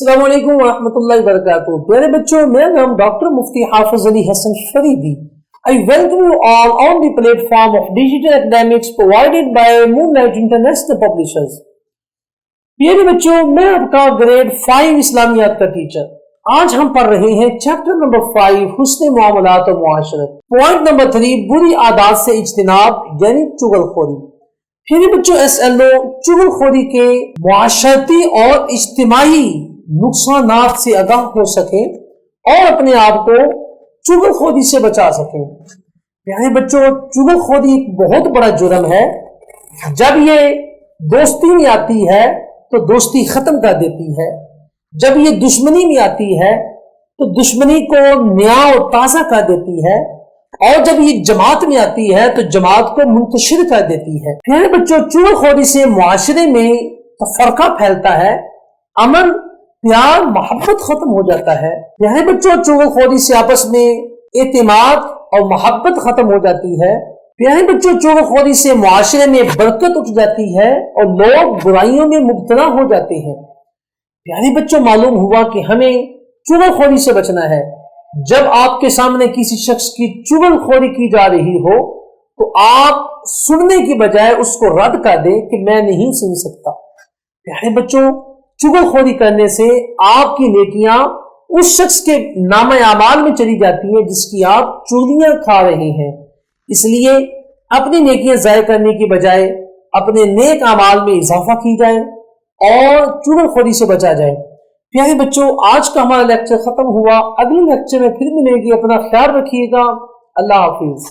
अस्सलाम वालेकुम वरहमतुल्लाहि वबरकातुहू। प्यारे बच्चों, मेरा नाम doctor Mufti Hafiz Ali Hasan Faridi. I welcome you all on the platform of digital academics provided by Moonlight International Publishers। प्यारे बच्चों, मैं आपका ग्रेड 5 इस्लामियात का टीचर। आज हम पढ़ रहे हैं चैप्टर नंबर 5 हुस्न मुआमलात और मुआशरत। पॉइंट नंबर 3 बुरी आदत से इज्तिनाब यानी चुगलखोरी। प्यारे बच्चों, SLO चुगलखोरी के मुआशरती और इज्तिमाई नुकसानात से आगाह हो सके और अपने आप को चुगलखोरी से बचा सके। प्यारे बच्चों, चुगलखोरी एक बहुत बड़ा जुर्म है। जब ये दोस्ती में आती है तो दोस्ती खत्म कर देती है, जब ये दुश्मनी में आती है तो दुश्मनी को नया और ताजा कर देती है, और जब ये जमात में आती है तो जमात को मुंतशिर कर देती है। प्यारे बच्चों, चुगलखोरी से मुआशरे में तफरका फैलता है, अमन प्यार मोहब्बत खत्म हो जाता है। प्यारे बच्चों, चुगलखोरी से आपस में एतमाद और मोहब्बत खत्म हो जाती है। प्यारे बच्चों, चुगलखोरी से मुआशरे में बरकत उठ जाती है और लोग बुराइयों में मुब्तला हो जाते हैं। प्यारे बच्चों, मालूम हुआ कि हमें चुगलखोरी से बचना है। जब आपके सामने किसी शख्स की चुगलखोरी की जा रही हो तो आप सुनने की बजाय उसको रद्द कर दें कि मैं नहीं सुन सकता। प्यारे बच्चों, चुगलखोरी करने से आपकी नेकियां उस शख्स के नाम आमाल में चली जाती है जिसकी आप चुगलियां खा रहे हैं। इसलिए अपनी नेकियां ज़ाया करने की बजाय अपने नेक आमाल में इजाफा की जाए और चुगलखोरी से बचा जाए। प्यारे बच्चों, आज का हमारा लेक्चर खत्म हुआ। अगले लेक्चर में फिर मिलेंगे। अपना ख्याल रखिएगा। अल्लाह हाफिज।